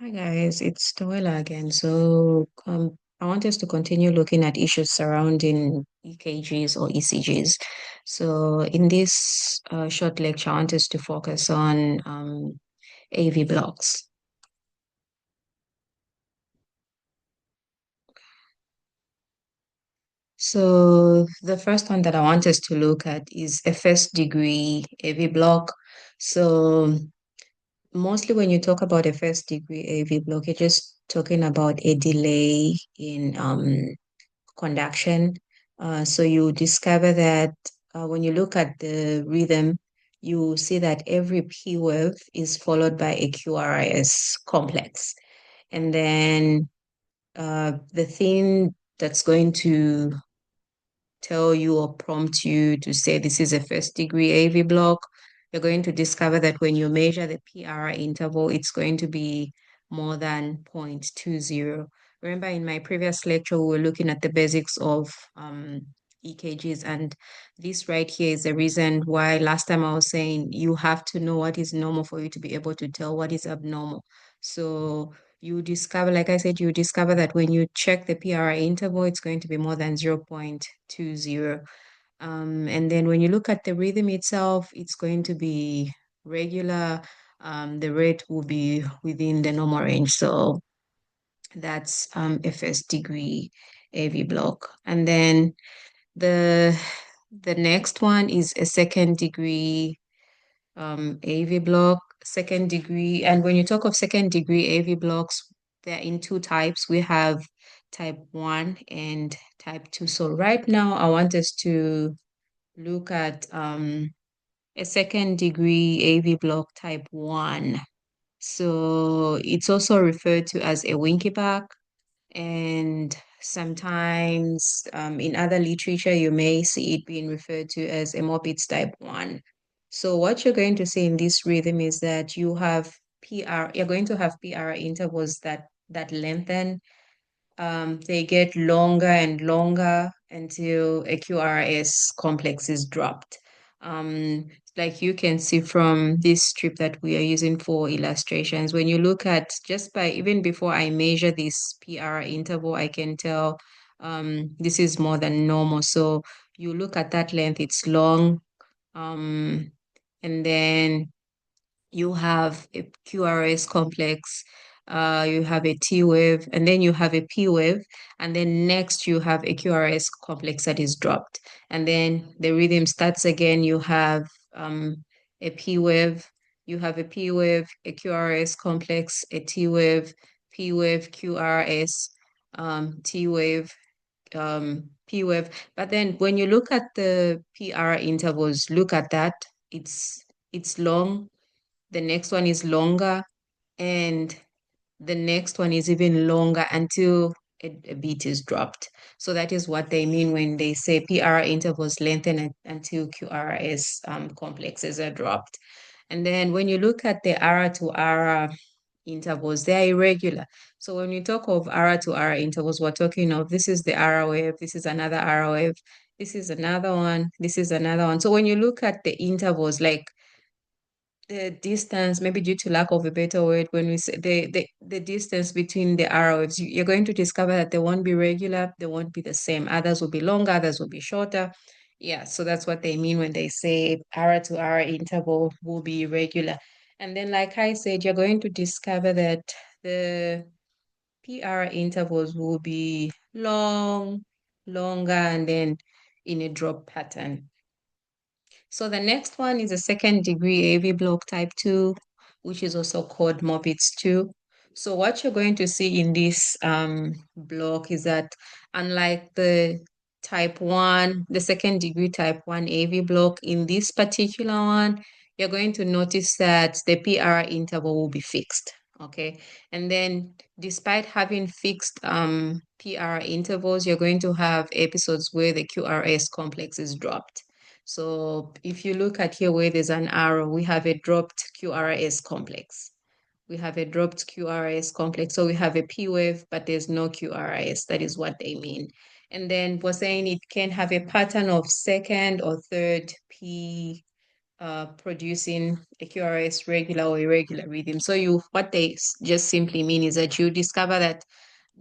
Hi guys, it's Tawela again. I want us to continue looking at issues surrounding EKGs or ECGs. So in this short lecture, I want us to focus on AV blocks. So the first one that I want us to look at is a first degree AV block. So mostly when you talk about a first degree AV block, you're just talking about a delay in conduction. So you discover that when you look at the rhythm, you see that every P wave is followed by a QRS complex. And then the thing that's going to tell you or prompt you to say this is a first degree AV block, you're going to discover that when you measure the PR interval, it's going to be more than 0.20. Remember in my previous lecture, we were looking at the basics of EKGs, and this right here is the reason why last time I was saying you have to know what is normal for you to be able to tell what is abnormal. So you discover, like I said, you discover that when you check the PRI interval, it's going to be more than 0.20. And then when you look at the rhythm itself, it's going to be regular. The rate will be within the normal range. So that's a first degree AV block. And then the the next one is a second degree AV block, second degree. And when you talk of second degree AV blocks, they're in two types. We have type 1 and type 2. So right now, I want us to look at a second degree AV block type 1. So it's also referred to as a winky back, and sometimes in other literature, you may see it being referred to as a Morbid's type 1. So what you're going to see in this rhythm is that you're going to have PR intervals that lengthen. They get longer and longer until a QRS complex is dropped. Um, like you can see from this strip that we are using for illustrations, when you look at just by even before I measure this PR interval, I can tell this is more than normal. So you look at that length, it's long. Um, and then you have a QRS complex, you have a T wave, and then you have a P wave, and then next you have a QRS complex that is dropped. And then the rhythm starts again. You have a P wave, you have a P wave, a QRS complex, a T wave, P wave, QRS, T wave, P wave. But then when you look at the PR intervals, look at that. It's long, the next one is longer, and the next one is even longer until a beat is dropped. So that is what they mean when they say PR intervals lengthen until QRS complexes are dropped. And then when you look at the R to R intervals, they are irregular. So when you talk of R to R intervals, we're talking of this is the R wave, this is another R wave, this is another one, this is another one. So when you look at the intervals, like the distance, maybe due to lack of a better word, when we say the distance between the arrows, you're going to discover that they won't be regular, they won't be the same. Others will be longer, others will be shorter. Yeah, so that's what they mean when they say hour to hour interval will be irregular. And then, like I said, you're going to discover that the PR intervals will be long, longer, and then in a drop pattern. So the next one is a second degree AV block type 2, which is also called Morbitz 2. So what you're going to see in this block is that unlike the type 1, the second degree type 1 AV block, in this particular one, you're going to notice that the PR interval will be fixed. Okay. And then despite having fixed PR intervals, you're going to have episodes where the QRS complex is dropped. So if you look at here where there's an arrow, we have a dropped QRS complex. We have a dropped QRS complex. So we have a P wave, but there's no QRS. That is what they mean. And then we're saying it can have a pattern of second or third P producing a QRS regular or irregular rhythm. So what they just simply mean is that you discover that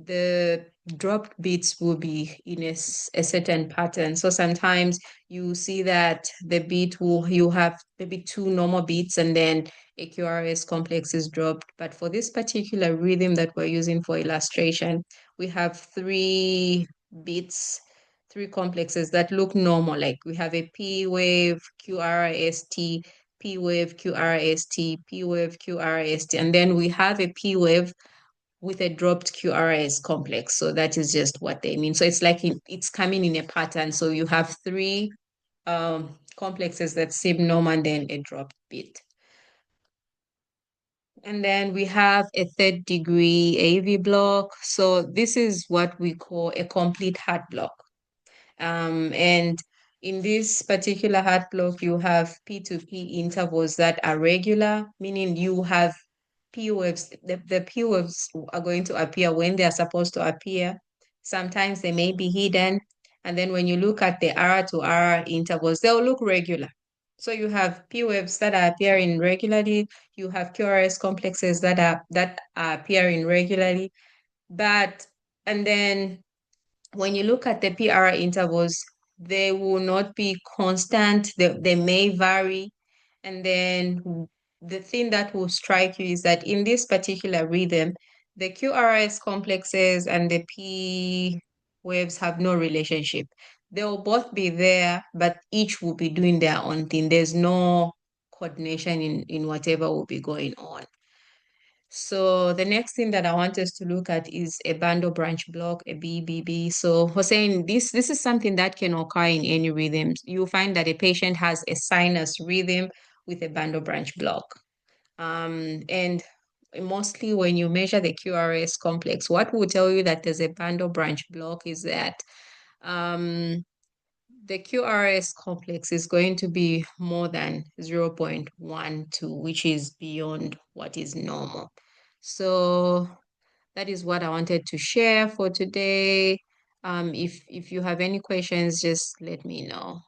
the dropped beats will be in a certain pattern. So sometimes you see that you have maybe two normal beats and then a QRS complex is dropped. But for this particular rhythm that we're using for illustration, we have three beats, three complexes that look normal. Like we have a P wave, QRST, P wave, QRST, P wave, QRST, and then we have a P wave with a dropped QRS complex. So that is just what they mean. So it's like it's coming in a pattern. So you have three complexes that seem normal and then a dropped bit. And then we have a third degree AV block. So this is what we call a complete heart block. And in this particular heart block, you have P to P intervals that are regular, meaning you have P waves. The P waves are going to appear when they are supposed to appear. Sometimes they may be hidden. And then when you look at the R to R intervals, they'll look regular. So you have P waves that are appearing regularly. You have QRS complexes that are appearing regularly. But and then when you look at the PR intervals, they will not be constant. They may vary. And then the thing that will strike you is that in this particular rhythm, the QRS complexes and the P waves have no relationship. They'll both be there, but each will be doing their own thing. There's no coordination in whatever will be going on. So the next thing that I want us to look at is a bundle branch block, a BBB. So Hossein, this is something that can occur in any rhythms. You'll find that a patient has a sinus rhythm with a bundle branch block. And mostly when you measure the QRS complex, what will tell you that there's a bundle branch block is that um, the QRS complex is going to be more than 0.12, which is beyond what is normal. So that is what I wanted to share for today. If you have any questions, just let me know.